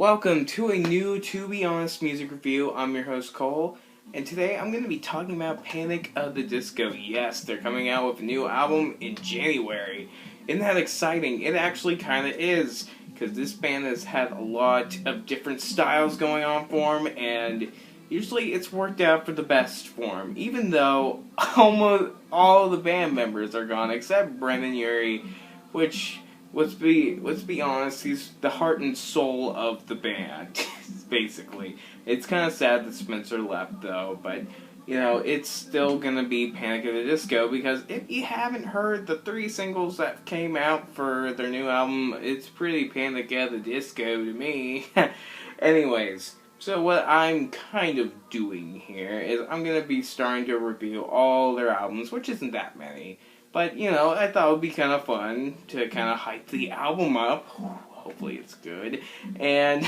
Welcome to a new To Be Honest music review. I'm your host Cole, and today I'm going to be talking about Panic! At the Disco. Yes, they're coming out with a new album in January. Isn't that exciting? It actually kind of is, because this band has had a lot of different styles going on for them, and usually it's worked out for the best for them, even though almost all the band members are gone, except Brendon Urie, which... Let's be honest, he's the heart and soul of the band, basically. It's kind of sad that Spencer left, though, but, it's still gonna be Panic! At the Disco, because if you haven't heard the 3 singles that came out for their new album, it's pretty Panic! At the Disco to me. Anyways, so what I'm kind of doing here is I'm gonna be starting to review all their albums, which isn't that many. But, I thought it would be kind of fun to kind of hype the album up. Hopefully it's good. And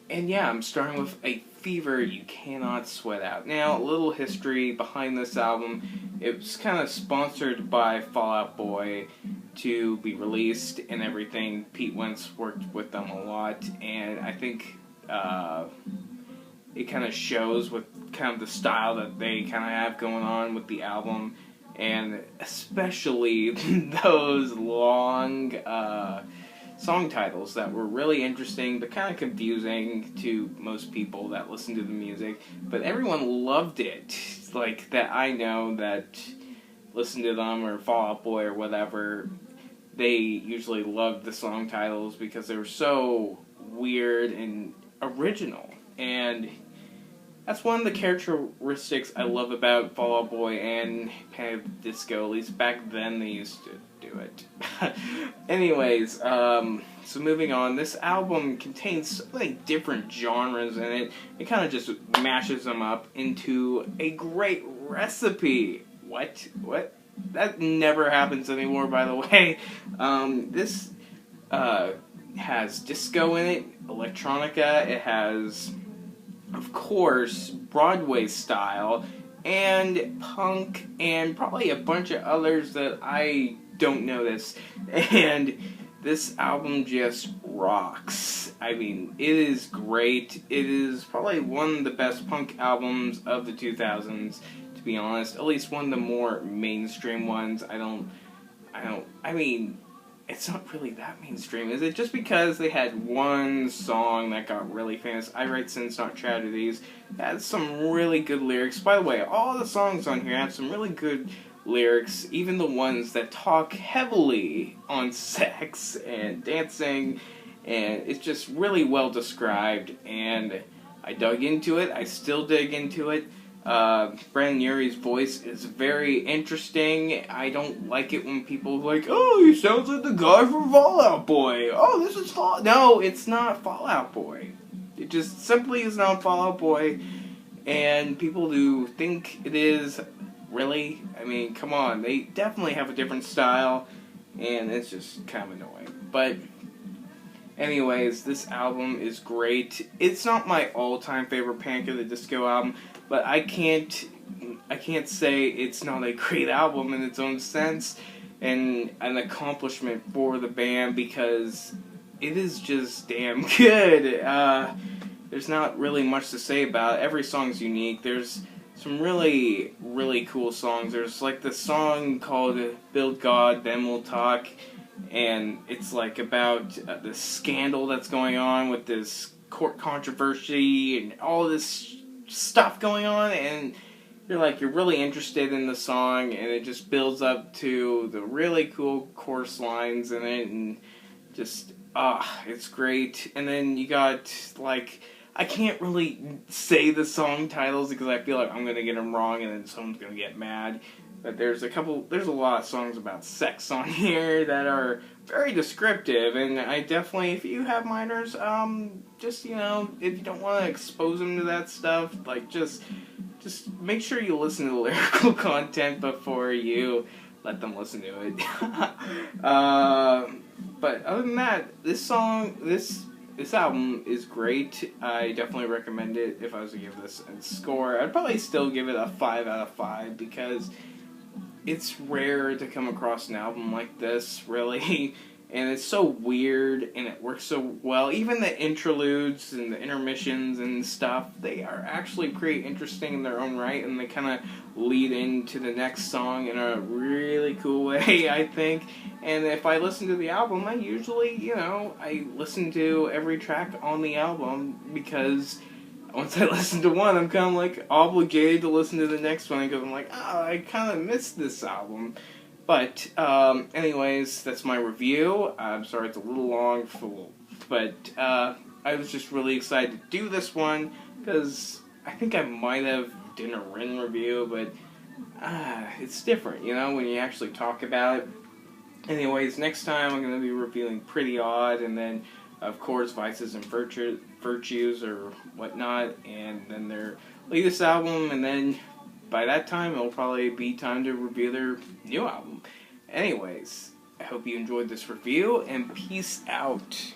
yeah, I'm starting with A Fever You Cannot Sweat Out. Now, a little history behind this album. It was kind of sponsored by Fall Out Boy to be released and everything. Pete Wentz worked with them a lot, and I think it kind of shows with kind of the style that they kind of have going on with the album, and especially those long song titles that were really interesting but kind of confusing to most people that listen to the music, but everyone loved it. Like, that I know that listen to them or Fall Out Boy or whatever, they usually loved the song titles because they were so weird and original. And that's one of the characteristics I love about Fall Out Boy and Panic! At the Disco. At least back then they used to do it. Anyways, so moving on. This album contains so many different genres in it. It kind of just mashes them up into a great recipe. What? That never happens anymore, by the way. This has disco in it, electronica. It has, of course, Broadway style, and punk, and probably a bunch of others that I don't notice. And this album just rocks. I mean, it is great. It is probably one of the best punk albums of the 2000s, to be honest. At least one of the more mainstream ones. I mean, it's not really that mainstream, is it? Just because they had one song that got really famous, I Write Sins Not Tragedies, had some really good lyrics. By the way, all the songs on here have some really good lyrics, even the ones that talk heavily on sex and dancing, and it's just really well described, and I dug into it. I still dig into it. Brendon Urie's voice is very interesting. I don't like it when people are like, oh, he sounds like the guy from Fall Out Boy. Oh, this is No, it's not Fall Out Boy. It just simply is not Fall Out Boy. And people who think it is, really? I mean, come on. They definitely have a different style, and it's just kind of annoying. But anyways, this album is great. It's not my all-time favorite Panic! At the Disco album, but I can't say it's not a great album in its own sense, and an accomplishment for the band, because it is just damn good. There's not really much to say about it. Every song's unique. There's some really, really cool songs. There's like the song called Build God, Then We'll Talk, and it's like about the scandal that's going on with this court controversy and all this stuff going on, and you're really interested in the song, and it just builds up to the really cool chorus lines in it, and just it's great. And then you got, like, I can't really say the song titles because I feel like I'm gonna get them wrong and then someone's gonna get mad, but there's a lot of songs about sex on here that are very descriptive, and I definitely, if you have minors, just, if you don't want to expose them to that stuff, like, just make sure you listen to the lyrical content before you let them listen to it. But other than that, this album is great. I definitely recommend it. If I was to give this a score, I'd probably still give it a 5 out of 5, because it's rare to come across an album like this, really, and it's so weird, and it works so well. Even the interludes and the intermissions and stuff, they are actually pretty interesting in their own right, and they kind of lead into the next song in a really cool way, I think. And if I listen to the album, I usually, I listen to every track on the album, because once I listen to one, I'm kind of like obligated to listen to the next one, because I'm like, I kind of missed this album. But, anyways, that's my review. I'm sorry it's a little long, but I was just really excited to do this one, because I think I might have done a Rin review, but it's different, when you actually talk about it. Anyways, next time I'm going to be reviewing Pretty Odd, and then, of course, Vices and Virtues or whatnot, and then their latest album, and then by that time, it'll probably be time to review their new album. Anyways, I hope you enjoyed this review, and peace out.